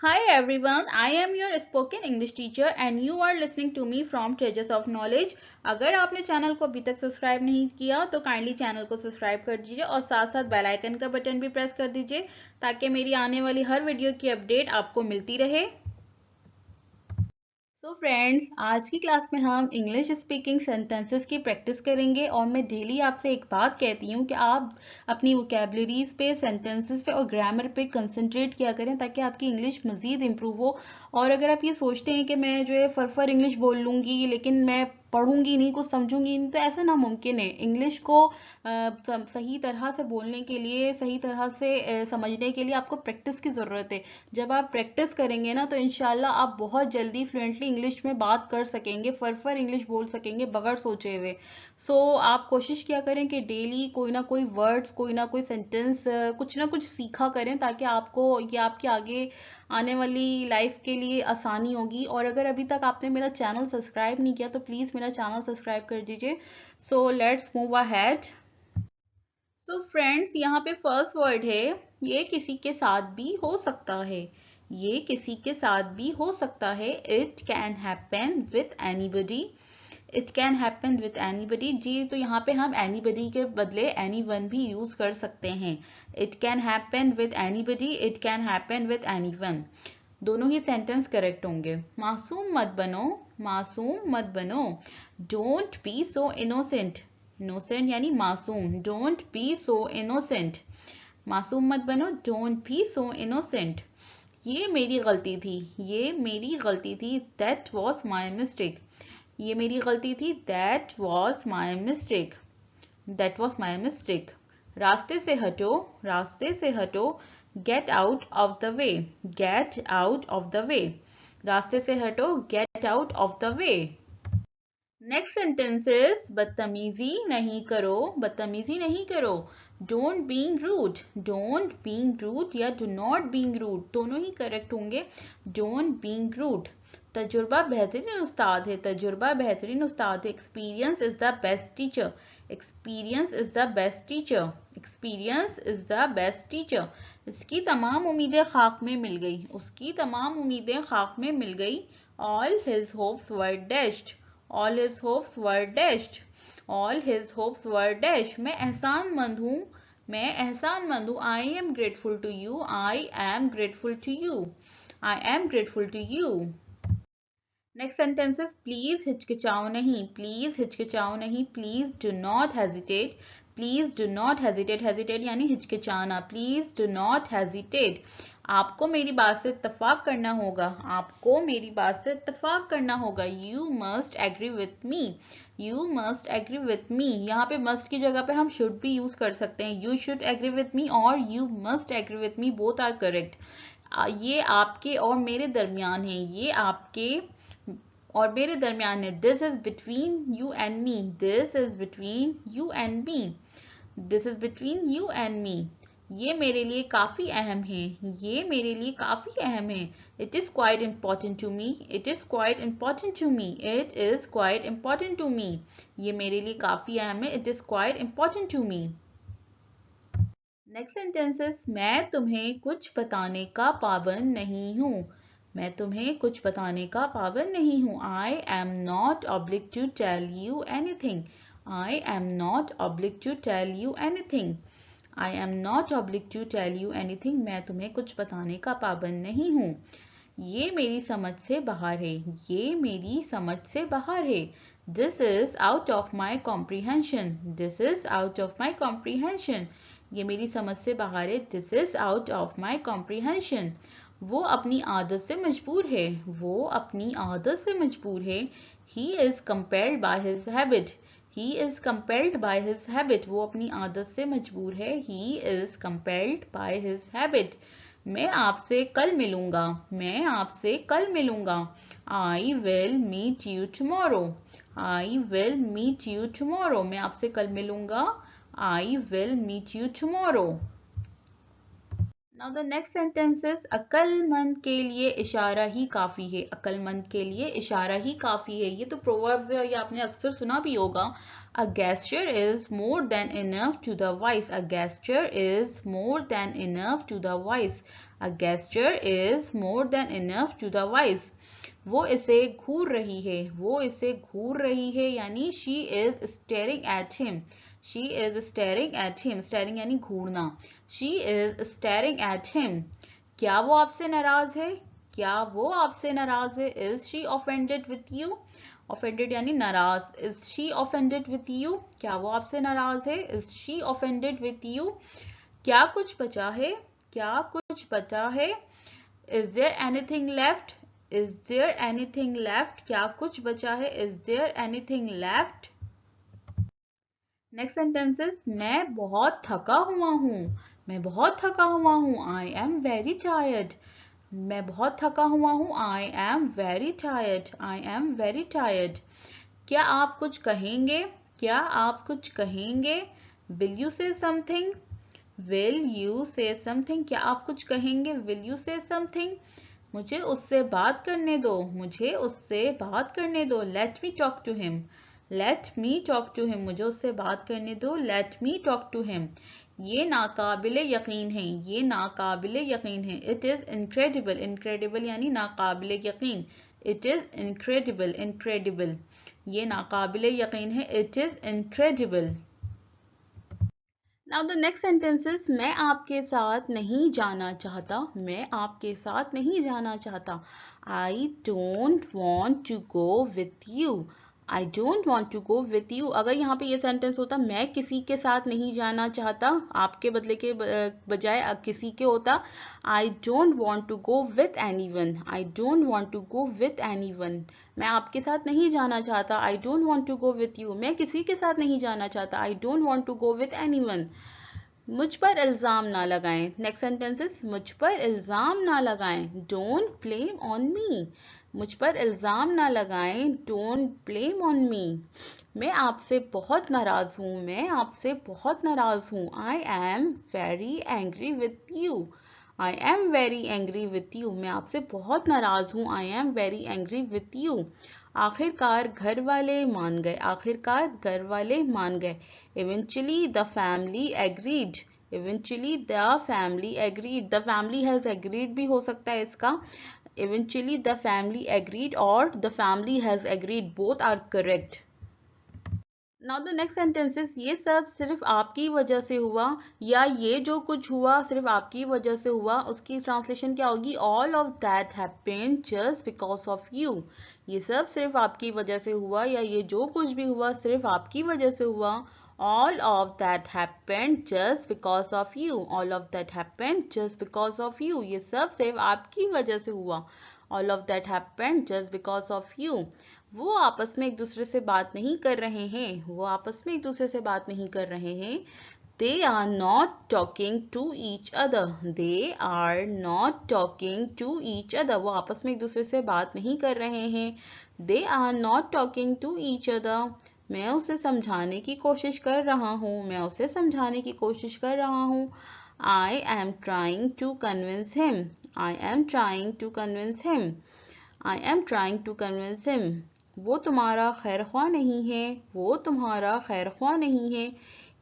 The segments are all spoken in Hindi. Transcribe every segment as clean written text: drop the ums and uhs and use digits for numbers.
Hi everyone, I am your spoken English teacher and you are listening to me from Treasures of Knowledge। अगर आपने चैनल को अभी तक सब्सक्राइब नहीं किया तो काइंडली चैनल को सब्सक्राइब कर दीजिए और साथ साथ बेल आइकन का बटन भी प्रेस कर दीजिए ताकि मेरी आने वाली हर वीडियो की अपडेट आपको मिलती रहे। सो फ्रेंड्स, आज की क्लास में हम इंग्लिश स्पीकिंग सेंटेंसेस की प्रैक्टिस करेंगे और मैं डेली आपसे एक बात कहती हूँ कि आप अपनी वोकेबलरीज पे, सेंटेंसेस पे और ग्रामर पे कंसंट्रेट किया करें ताकि आपकी इंग्लिश मज़ीद इम्प्रूव हो। और अगर आप ये सोचते हैं कि मैं जो है फर इंग्लिश बोल लूँगी लेकिन मैं पढ़ूंगी नहीं, कुछ समझूंगी नहीं, तो ऐसा नामुमकिन है। इंग्लिश को सही तरह से बोलने के लिए, सही तरह से समझने के लिए आपको प्रैक्टिस की ज़रूरत है। जब आप प्रैक्टिस करेंगे ना तो इंशाल्लाह आप बहुत जल्दी फ्लुएंटली इंग्लिश में बात कर सकेंगे, फर इंग्लिश बोल सकेंगे बगैर सोचे हुए। सो आप कोशिश किया करें कि डेली कोई ना कोई वर्ड्स, कोई ना कोई सेंटेंस, कुछ ना कुछ सीखा करें ताकि आपको ये आपके आगे आने वाली लाइफ के लिए आसानी होगी। और अगर अभी तक आपने मेरा चैनल सब्सक्राइब नहीं किया तो प्लीज़ मेरा चैनल सब्सक्राइब कर दीजिए। So let's move ahead. So friends, यहाँ पे फर्स्ट वर्ड है, ये किसी के साथ भी हो सकता है। ये किसी के साथ भी हो सकता है। It can happen with anybody. It can happen with anybody जी, तो यहाँ पे हम एनीबडी के बदले एनीवन भी यूज कर सकते हैं। It can happen with anybody, it can happen with anyone, दोनों ही सेंटेंस करेक्ट होंगे। मासूम मत बनो, मासूम मत बनो। Don't be so innocent. Innocent यानी मासूम। डोंट बी सो इनोसेंट, मासूम मत बनो। Don't be so innocent. ये मेरी गलती थी, ये मेरी गलती थी। That was my mistake. ये मेरी गलती थी। That was my mistake, that was my mistake. रास्ते से हटो, रास्ते से हटो। Get out of the way, get out of the way. रास्ते से हटो, get out of the way. Next sentence is बदतमीजी नहीं करो, बदतमीजी नहीं करो। Don't being rude, don't being rude या डू नॉट बीइंग रूड, दोनों ही करेक्ट होंगे। Don't being rude. तजुर्बा बेहतरीन उस्ताद है, तजुर्बा बेहतरीन उस्ताद है। Experience is the best teacher, experience is the best teacher, experience is the best teacher. इसकी तमाम उम्मीदें खाक में मिल गई, उसकी तमाम उम्मीदें खाक में मिल गई। All his hopes were dashed, all his hopes were dashed, all his hopes were dashed। मैं एहसानमंद हूँ, मैं एहसानमंद हूँ। I am grateful to you, I am grateful to you, I am grateful to you। Next sentence is please हिचकिचाओ नहीं, प्लीज हिचकिचाओ नहीं। Please do not hesitate, please do not hesitate. Hesitate यानी हिचकिचाना। Please do not hesitate. आपको मेरी बात से इत्तेफाक करना होगा, आपको मेरी बात से इत्तेफाक करना होगा। You must agree with me, you must agree with me. यहाँ पे मस्ट की जगह पे हम शुड भी यूज कर सकते हैं। You should agree with me और you must agree with me, both are correct. ये आपके और मेरे दरमियान है, ये आपके और मेरे दरमियान है। This is between you and me, this is between you and me, this is between you and me. ये मेरे लिए काफी अहम है, ये मेरे लिए काफी अहम है। It is quite important to me, it is quite important to me, it is quite important to me. ये मेरे लिए काफी अहम है। It is quite important to me. Next sentences, मैं तुम्हें कुछ बताने का पाबंद नहीं हूँ, मैं तुम्हें कुछ बताने का पाबंद नहीं हूँ। I am not oblige to tell you anything, I am not oblige to tell you anything, I am not oblige to tell you anything. मैं तुम्हें कुछ बताने का पाबंद नहीं हूँ। ये मेरी समझ से बाहर है, ये मेरी समझ से बाहर है। This is out of my comprehension, this is out of my comprehension. ये मेरी समझ से बाहर है। This is out of my comprehension. वो अपनी आदत से मजबूर है, वो अपनी आदत से मजबूर है। He is compelled by his habit, he is compelled by his habit. वो अपनी आदत से मजबूर है। He is compelled by his habit. मैं आपसे कल मिलूंगा, मैं आपसे कल मिलूंगा। I will meet you tomorrow, I will meet you tomorrow. मैं आपसे कल मिलूंगा। I will meet you tomorrow. Now the next sentence is अक्लमंद के लिए इशारा ही काफी है, अक्लमंद के लिए इशारा ही काफी है। ये तो प्रोवर्ब्स है, ये आपने अक्सर सुना भी होगा। A gesture is more than enough to the wise. A gesture is more than enough to the wise. A gesture is more than enough to the wise. वो इसे घूर रही है, वो इसे घूर रही है यानी she is staring at him. She is staring at him. Staring यानी घूरना. She is staring at him. क्या वो आपसे नाराज है? क्या वो आपसे नाराज है? Is she offended with you? Offended यानी नाराज. Is she offended with you? क्या वो आपसे नाराज है? Is she offended with you? क्या कुछ बचा है? क्या कुछ बचा है? Is there anything left? Is there anything left? क्या कुछ बचा है? Is there anything left? Next sentences. मैं बहुत थका हुआ हूँ. मैं बहुत थका हुआ हूँ. I am very tired. मैं बहुत थका हुआ हूँ. I am very tired. I am very tired. क्या आप कुछ कहेंगे? क्या आप कुछ कहेंगे? Will you say something? Will you say something? क्या आप कुछ कहेंगे? Will you say something? मुझे उससे बात करने दो. मुझे उससे बात करने दो. Let me talk to him. Let me talk to him. मुझे उससे बात करने दो. Let me talk to him. ये नाकाबिले यकीन है. ये नाकाबिले यकीन है. It is incredible. Incredible यानी नाकाबिले यकीन. It is incredible. Incredible. ये नाकाबिले यकीन है. It is incredible. Now the next sentence is मैं आपके साथ नहीं जाना चाहता. मैं आपके साथ नहीं जाना चाहता. I don't want to go with you. I don't want to go with you. अगर यहाँ पे ये सेंटेंस होता मैं किसी के साथ नहीं जाना चाहता, आपके बदले के बजाय किसी के होता I don't want to go with anyone. I don't want to go with anyone. मैं आपके साथ नहीं जाना चाहता. I don't want to go with you. मैं किसी के साथ नहीं जाना चाहता. I don't want to go with anyone. मुझ पर इल्ज़ाम ना लगाएं. Next sentences. मुझ पर इल्ज़ाम ना लगाएं. Don't blame on me. मुझ पर इल्ज़ाम ना लगाएं. Don't blame on me. मैं आपसे बहुत नाराज हूँ. मैं आपसे बहुत नाराज हूँ. I am very angry with you. I am very angry with you. मैं आपसे बहुत नाराज हूँ. I am very angry with you. आखिरकार घर वाले मान गए. आखिरकार घर वाले मान गए. Eventually the family agreed. Eventually the family agreed. The family has agreed भी हो सकता है इसका. Eventually the family agreed or the family has agreed. Both are correct. Now the next sentence is ये सब सिर्फ आपकी वजह से हुआ या ये जो कुछ हुआ सिर्फ आपकी वजह से हुआ. उसकी ट्रांसलेशन क्या होगी? All of that happened just because of you. ये सब सिर्फ आपकी वजह से हुआ या ये जो कुछ भी हुआ सिर्फ आपकी वजह से हुआ. All of that happened just because of you. All of that happened just because of you. ये सब सिर्फ आपकी वजह से हुआ. All of that happened just because of you. वो आपस में एक दूसरे से बात नहीं कर रहे हैं. वो आपस में एक दूसरे से बात नहीं कर रहे हैं. They are not talking to each other. They are not talking to each other. वो आपस में एक दूसरे से बात नहीं कर रहे हैं. They are not talking to each other. मैं उसे समझाने की कोशिश कर रहा हूँ. मैं उसे समझाने की कोशिश कर रहा हूँ. I am trying to convince him. I am trying to convince him. I am trying to convince him. वो तुम्हारा खैरख्वाह नहीं है. वो तुम्हारा खैरख्वाह नहीं है.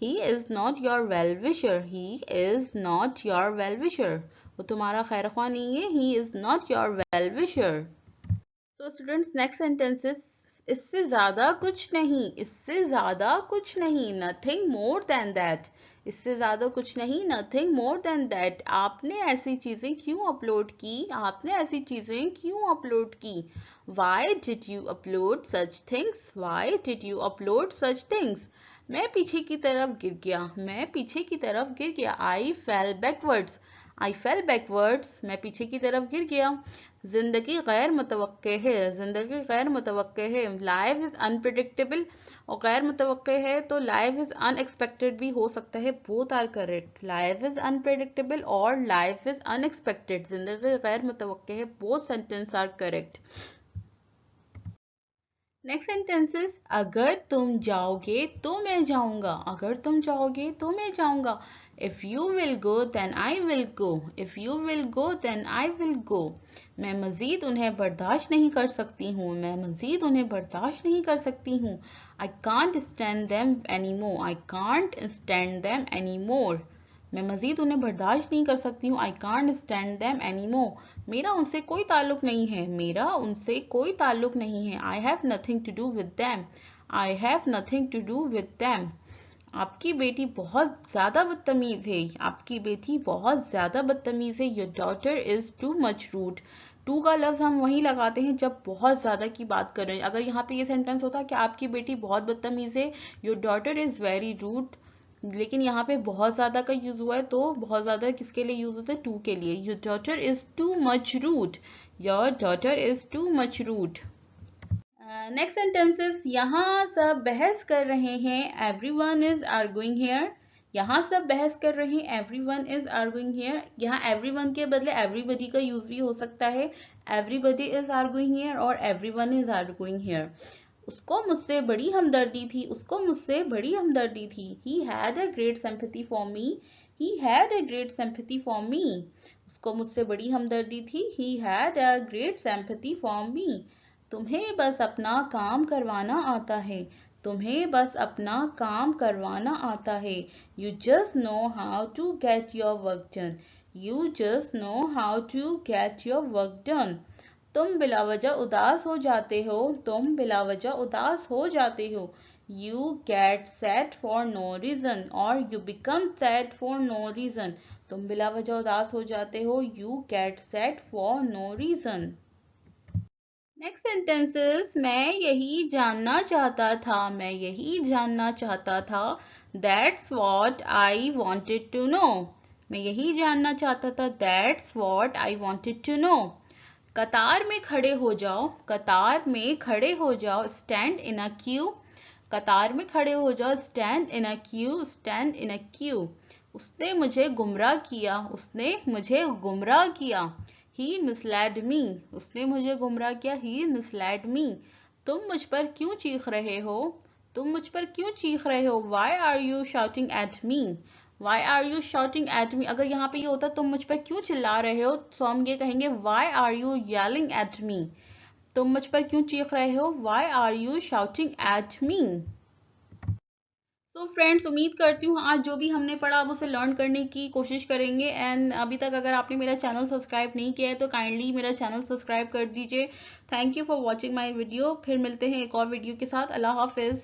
He is not your well-wisher. He is not your well-wisher. वो तुम्हारा खैरख्वाह नहीं है. He is not your well-wisher. So students, next sentences. इससे ज़्यादा कुछ नहीं. इससे ज़्यादा कुछ नहीं. Nothing more than that. इससे ज़्यादा कुछ नहीं. Nothing more than that. आपने ऐसी चीज़ें क्यों अपलोड की? आपने ऐसी चीज़ें क्यों अपलोड की? Why did you upload such things? Why did you upload such things? मैं पीछे की तरफ गिर गया. मैं पीछे की तरफ गिर गया. I fell backwards. I fell backwards. मैं पीछे की तरफ गिर गया. जिंदगी गैर मुतवक्के है. जिंदगी गैर मुतवक्के है. Life is unpredictable. और गैर मुतवक्के है तो life is unexpected भी हो सकता है. Both are correct. Life is unpredictable और life is unexpected. जिंदगी गैर मुतवक्के है. Both sentences are correct. Next sentences. अगर तुम जाओगे तो मैं जाऊंगा. अगर तुम जाओगे तो मैं जाऊंगा. If you will go then I will go. If you will go then I will go. मैं मज़ीद उन्हें बर्दाश्त नहीं कर सकती हूँ. मैं मज़ीद उन्हें बर्दाश्त नहीं कर सकती हूँ. I can't stand them anymore. I can't stand them anymore. मैं मज़ीद उन्हें बर्दाश्त नहीं कर सकती हूँ. I can't stand them anymore. मेरा उनसे कोई ताल्लुक नहीं है. मेरा उनसे कोई ताल्लुक नहीं है. I have nothing to do with them. I have nothing to do with them. आपकी बेटी बहुत ज़्यादा बदतमीज़ है. आपकी बेटी बहुत ज़्यादा बदतमीज़ है. Your daughter is too much rude. Too का लफ्ज़ हम वहीं लगाते हैं जब बहुत ज़्यादा की बात कर रहे हैं. अगर यहाँ पे ये सेंटेंस होता कि आपकी बेटी बहुत बदतमीज़ है, Your daughter is very rude, लेकिन यहाँ पे बहुत ज़्यादा का यूज़ हुआ है, तो बहुत ज़्यादा किसके लिए यूज़ होता है? टू के लिए. Your daughter is too much rude. Your daughter is too much rude. Next sentences. यहाँ सब बहस कर रहे हैं. Everyone is arguing here. यहाँ सब बहस कर रहे हैं. Everyone is arguing here. यहाँ everyone के बदले everybody का यूज भी हो सकता है. Everybody is arguing here और everyone is arguing here. उसको मुझसे बड़ी हमदर्दी थी. उसको मुझसे बड़ी हमदर्दी थी. He had a great sympathy for me. He had a great sympathy for me. उसको मुझसे बड़ी हमदर्दी थी. He had a great sympathy for me. तुम्हें बस अपना काम करवाना आता है. तुम्हें बस अपना काम करवाना आता है. You just know how to get your work done. You just know how to get your work done. तुम बिलावजह उदास हो जाते हो. तुम बिलावजह उदास हो जाते हो. You get sad for no reason or you become sad for no reason. तुम बिलावजह उदास हो जाते हो. You get sad for no reason. Next sentences. मैं यही जानना चाहता था. मैं यही जानना चाहता था. That's what I wanted to know. मैं यही जानना चाहता था. That's what I wanted to know. कतार में खड़े हो जाओ. कतार में खड़े हो जाओ. Stand in a Q. कतार में खड़े हो जाओ. Stand in a Q. Stand in a Q. उसने मुझे गुमराह किया. उसने मुझे गुमराह किया. He misled me. उसने मुझे गुमराह किया. He misled me. तुम मुझ पर क्यों चीख रहे हो? तुम मुझ पर क्यों चीख रहे हो? Why are you shouting at me? Why are you shouting at me? अगर यहाँ पे ये होता तुम मुझ पर क्यों चिल्ला रहे हो, तो हम ये कहेंगे Why are you yelling at me? तुम मुझ पर क्यों चीख रहे हो? Why are you shouting at me? तो फ्रेंड्स, उम्मीद करती हूँ आज जो भी हमने पढ़ा आप उसे लर्न करने की कोशिश करेंगे. एंड अभी तक अगर आपने मेरा चैनल सब्सक्राइब नहीं किया है तो काइंडली मेरा चैनल सब्सक्राइब कर दीजिए. Thank you for watching my video. फिर मिलते हैं एक और वीडियो के साथ. अल्लाह हाफिज़.